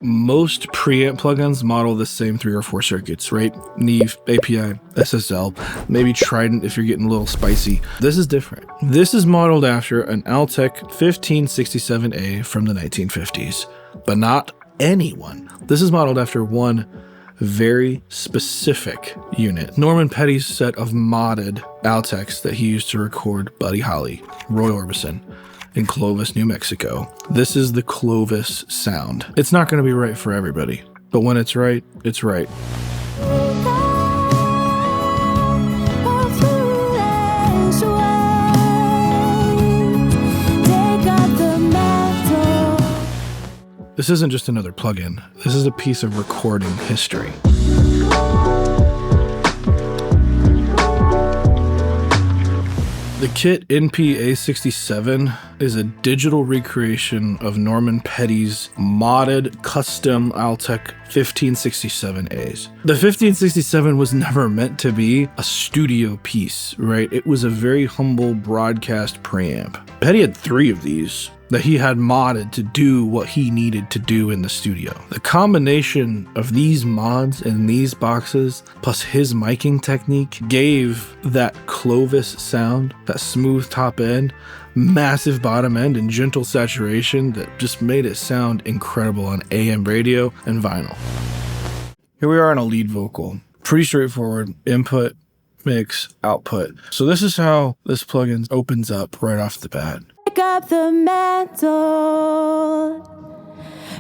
Most preamp plugins model the same 3 or 4 circuits, right? Neve, API, SSL, maybe Trident if you're getting a little spicy. This is different. This is modeled after an Altec 1567A from the 1950s, but not anyone. This is modeled after one very specific unit. Norman Petty's set of modded Altecs that he used to record Buddy Holly, Roy Orbison, in Clovis, New Mexico. This is the Clovis Sound. It's not going to be right for everybody, but when it's right, it's right. This isn't just another plugin. This is a piece of recording history. The KIT NP A67 is a digital recreation of Norman Petty's modded custom Altec 1567As. The 1567 was never meant to be a studio piece, right? It was a very humble broadcast preamp. Petty had 3 of these that he had modded to do what he needed to do in the studio. The combination of these mods and these boxes, plus his miking technique, gave that Clovis sound, that smooth top end, massive bottom end, and gentle saturation that just made it sound incredible on AM radio and vinyl. Here we are on a lead vocal. Pretty straightforward. Input, mix, output. So this is how this plugin opens up right off the bat. Pick up the mantle,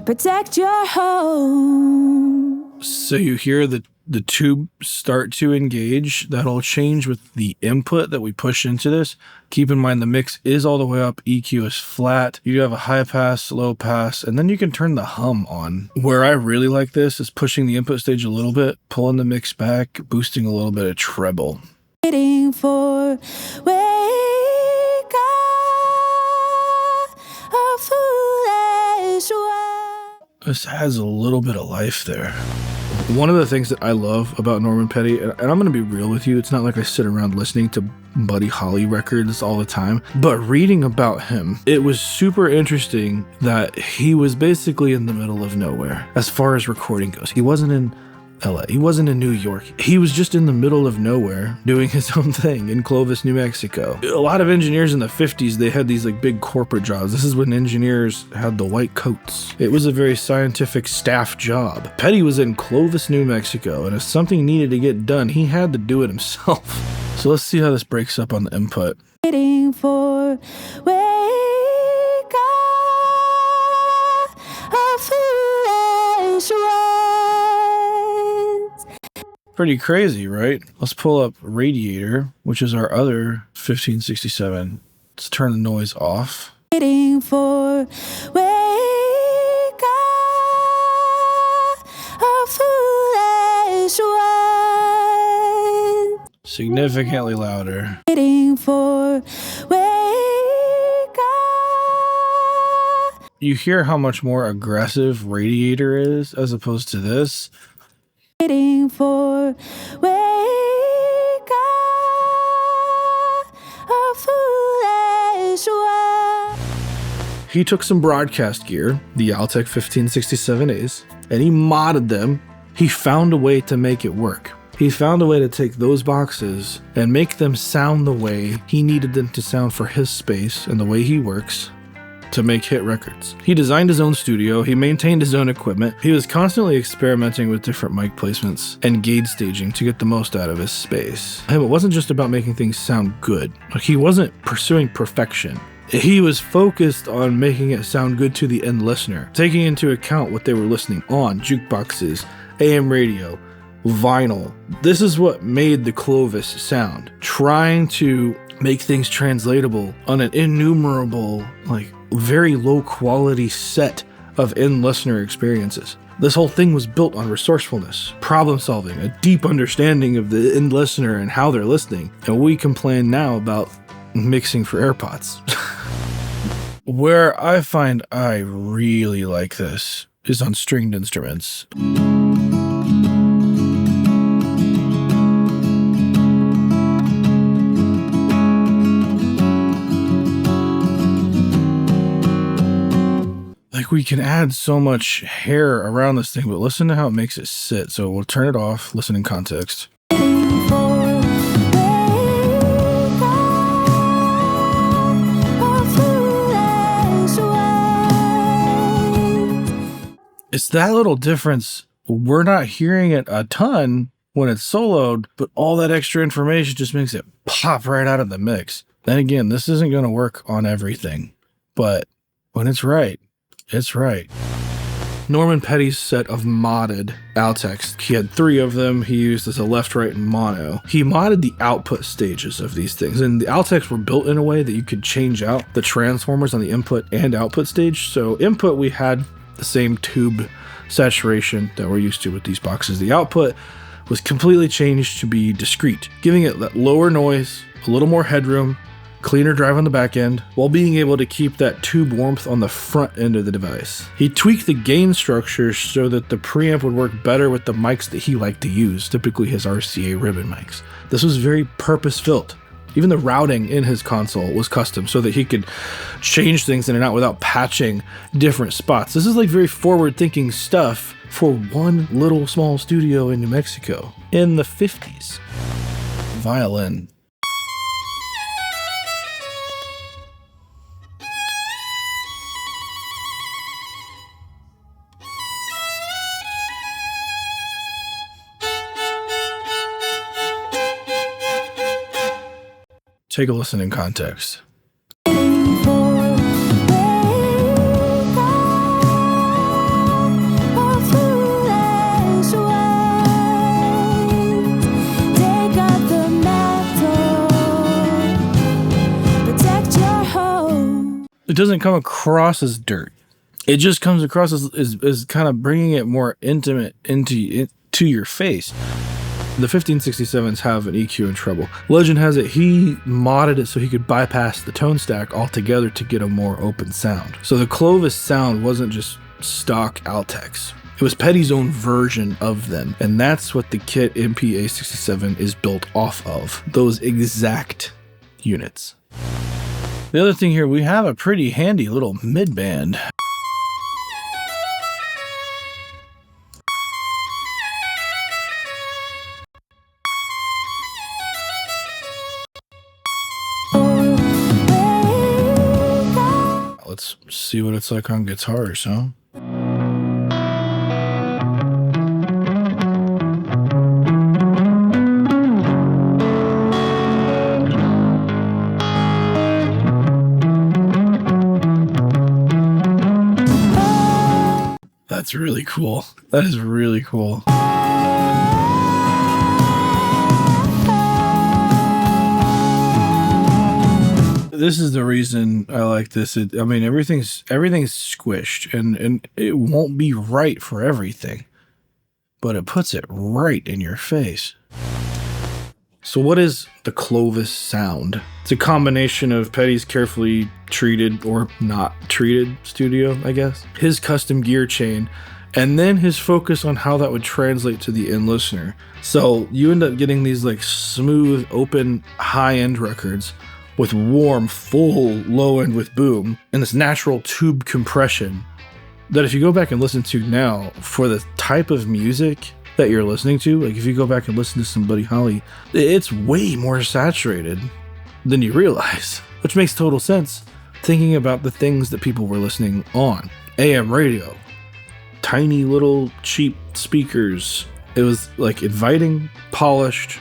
protect your home. So you hear the tube start to engage. That'll change with the input that we push into this. Keep in mind the mix is all the way up, EQ is flat. You have a high pass, low pass, and then you can turn the hum on. Where I really like this is pushing the input stage a little bit, pulling the mix back, boosting a little bit of treble. Waiting for wake up, a foolish world. This has a little bit of life there. One of the things that I love about Norman Petty, and I'm going to be real with you, it's not like I sit around listening to Buddy Holly records all the time, but reading about him, it was super interesting that he was basically in the middle of nowhere as far as recording goes. He wasn't in LA. He wasn't in New York. He was just in the middle of nowhere doing his own thing in Clovis, New Mexico. A lot of engineers in the 50s, they had these like big corporate jobs. This is when engineers had the white coats. It was a very scientific staff job. Petty was in Clovis, New Mexico, and if something needed to get done, he had to do it himself. So let's see how this breaks up on the input. Waiting for wake up, a foolish world. Pretty crazy, right? Let's pull up Radiator, which is our other 1567. Let's turn the noise off. Waiting for wake up, a foolish world. Significantly louder. Waiting for wake up. You hear how much more aggressive Radiator is as opposed to this. Waiting for wake up, a foolish world. He took some broadcast gear, the Altec 1567As, and he modded them. He found a way to make it work. He found a way to take those boxes and make them sound the way he needed them to sound for his space and the way he works to make hit records. He designed his own studio, he maintained his own equipment, he was constantly experimenting with different mic placements and gauge staging to get the most out of his space. It wasn't just about making things sound good. He wasn't pursuing perfection. He was focused on making it sound good to the end listener, taking into account what they were listening on, jukeboxes, AM radio, vinyl. This is what made the Clovis sound. Trying to make things translatable on an innumerable, very low quality set of end listener experiences. This whole thing was built on resourcefulness, problem solving, a deep understanding of the end listener and how they're listening. And we complain now about mixing for AirPods. Where I find I really like this is on stringed instruments. like we can add so much hair around this thing, but listen to how it makes it sit. So we'll turn it off, listen in context. It's that little difference. We're not hearing it a ton when it's soloed, but all that extra information just makes it pop right out of the mix. Then again, this isn't going to work on everything, but when it's right, it's right. Norman Petty's set of modded Altecs. He had 3 of them he used as a left, right, and mono. He modded the output stages of these things, and the Altecs were built in a way that you could change out the transformers on the input and output stage. So input, we had the same tube saturation that we're used to with these boxes. The output was completely changed to be discrete, giving it that lower noise, a little more headroom, cleaner drive on the back end, while being able to keep that tube warmth on the front end of the device. He tweaked the gain structure so that the preamp would work better with the mics that he liked to use, typically his RCA ribbon mics. This was very purpose-built. Even the routing in his console was custom so that he could change things in and out without patching different spots. This is like very forward-thinking stuff for one little small studio in New Mexico in the 50s. Violin. Take a listen in context. It doesn't come across as dirt. It just comes across as kind of bringing it more intimate to your face. The 1567s have an EQ and treble. Legend has it he modded it so he could bypass the tone stack altogether to get a more open sound. So the Clovis Sound wasn't just stock Altecs. It was Petty's own version of them, and that's what the KIT MPA67 is built off of. Those exact units. The other thing here, we have a pretty handy little midband. Let's see what it's like on guitars, huh? That's really cool. That is really cool. This is the reason I like this. I mean, everything's squished, and it won't be right for everything, but it puts it right in your face. So what is the Clovis Sound? It's a combination of Petty's carefully treated or not treated studio, I guess, his custom gear chain, and then his focus on how that would translate to the end listener. So you end up getting these like smooth, open, high-end records with warm, full low end with boom, and this natural tube compression that if you go back and listen to now for the type of music that you're listening to, like if you go back and listen to some Buddy Holly, it's way more saturated than you realize, which makes total sense thinking about the things that people were listening on. AM radio, tiny little cheap speakers. It was like inviting, polished,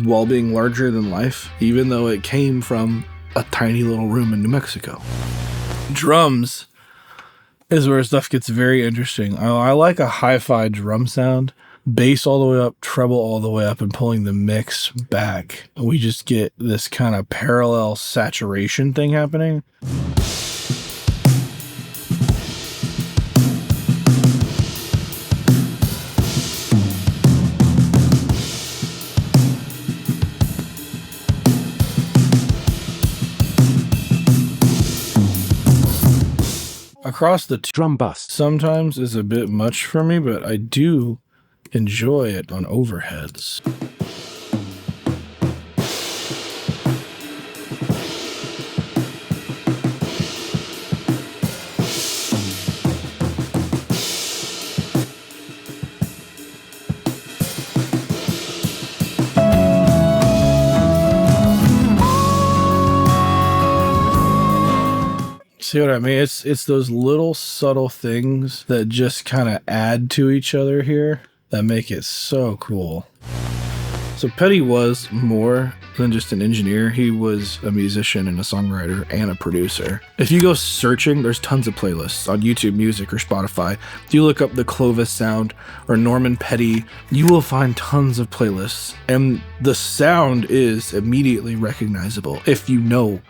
while being larger than life, even though it came from a tiny little room in New Mexico. Drums is where stuff gets very interesting. I like a hi-fi drum sound, bass all the way up, treble all the way up, and pulling the mix back. We just get this kind of parallel saturation thing happening. Across the drum bus sometimes is a bit much for me, but I do enjoy it on overheads. See what I mean? It's those little subtle things that just kind of add to each other here that make it so cool. So Petty was more than just an engineer. He was a musician and a songwriter and a producer. If you go searching, there's tons of playlists on YouTube Music or Spotify. If you look up the Clovis Sound or Norman Petty, you will find tons of playlists. And the sound is immediately recognizable if you know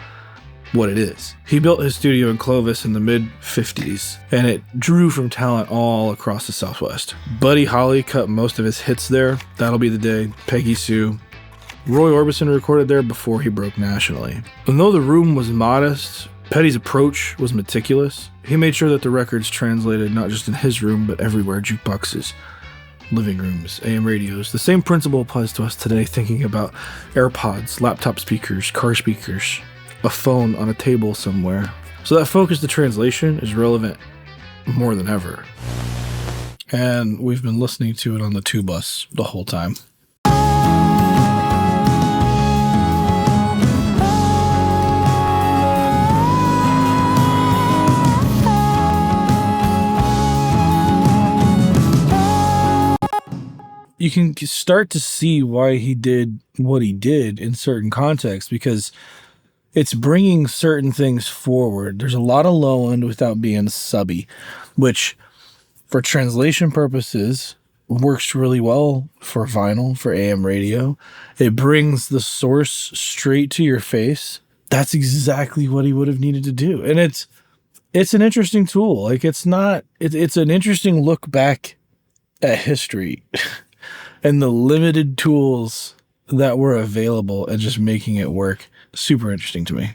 what it is. He built his studio in Clovis in the mid-50s, and it drew from talent all across the Southwest. Buddy Holly cut most of his hits there. That'll Be the Day, Peggy Sue. Roy Orbison recorded there before he broke nationally. And though the room was modest, Petty's approach was meticulous. He made sure that the records translated not just in his room, but everywhere: jukeboxes, living rooms, AM radios. The same principle applies to us today, thinking about AirPods, laptop speakers, car speakers, a phone on a table somewhere. So that focus to translation is relevant more than ever. And we've been listening to it on the 2-bus the whole time. You can start to see why he did what he did in certain contexts, because it's bringing certain things forward. There's a lot of low end without being subby, which for translation purposes works really well for vinyl, for AM radio. It brings the source straight to your face. That's exactly what he would have needed to do. And it's an interesting tool. Like, it's an interesting look back at history and the limited tools that were available and just making it work. Super interesting to me.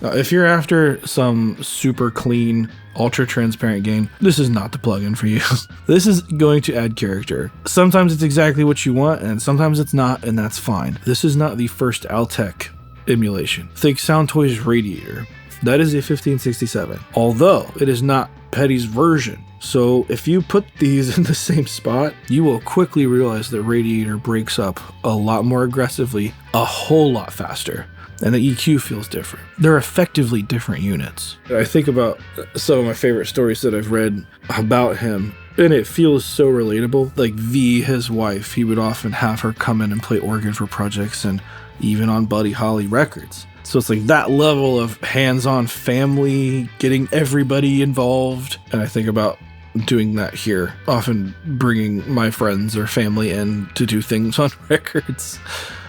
Now, if you're after some super clean, ultra transparent gain, this is not the plugin for you. This is going to add character. Sometimes it's exactly what you want, and sometimes it's not, and that's fine. This is not the first Altec emulation. Think Soundtoys Radiator. That is a 1567, although it is not Petty's version. So if you put these in the same spot, you will quickly realize that Radiator breaks up a lot more aggressively, a whole lot faster, and the EQ feels different. They're effectively different units. I think about some of my favorite stories that I've read about him, and it feels so relatable. Like V, his wife, he would often have her come in and play organ for projects, and even on Buddy Holly records. So it's like that level of hands-on family, getting everybody involved. And I think about doing that here, often bringing my friends or family in to do things on records.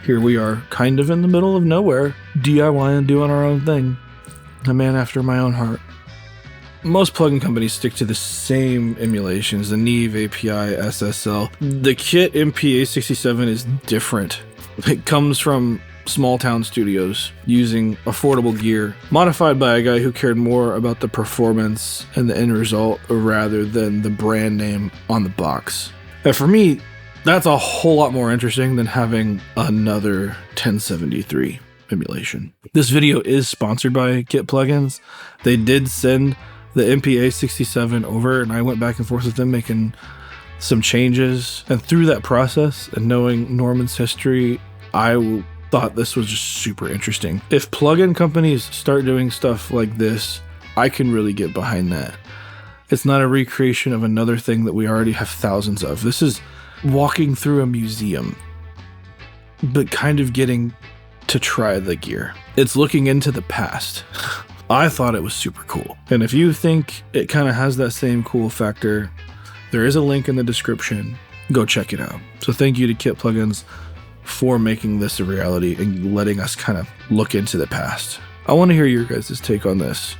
Here we are, kind of in the middle of nowhere, DIY and doing our own thing. A man after my own heart. Most plugin companies stick to the same emulations, the Neve, API, SSL. The KIT NP A67 is different. It comes from small town studios using affordable gear, modified by a guy who cared more about the performance and the end result rather than the brand name on the box. And for me, that's a whole lot more interesting than having another 1073 emulation. This video is sponsored by KIT Plugins. They did send the MPA67 over, and I went back and forth with them making some changes. And through that process and knowing Norman's history, I thought this was just super interesting. If plugin companies start doing stuff like this, I can really get behind that. It's not a recreation of another thing that we already have thousands of. This is walking through a museum, but kind of getting to try the gear. It's looking into the past. I thought it was super cool. And if you think it kind of has that same cool factor, there is a link in the description. Go check it out. So thank you to KIT Plugins for making this a reality and letting us kind of look into the past. I want to hear your guys' take on this.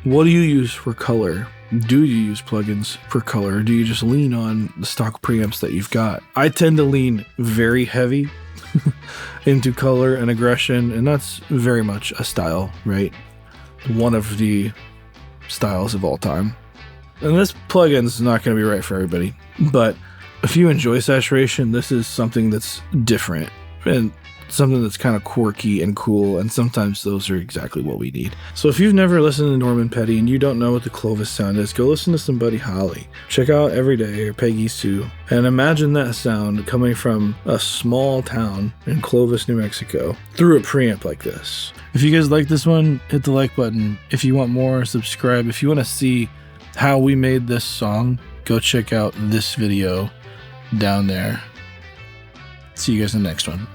What do you use for color? Do you use plugins for color? Or do you just lean on the stock preamps that you've got? I tend to lean very heavy into color and aggression, and that's very much a style, right? One of the styles of all time. And this plugin's not going to be right for everybody, but if you enjoy saturation, this is something that's different and something that's kind of quirky and cool, and sometimes those are exactly what we need. So if you've never listened to Norman Petty and you don't know what the Clovis Sound is, go listen to some Buddy Holly. Check out Everyday or Peggy Sue, and imagine that sound coming from a small town in Clovis, New Mexico, through a preamp like this. If you guys like this one, hit the like button. If you want more, subscribe. If you want to see how we made this song, go check out this video down there. See you guys in the next one.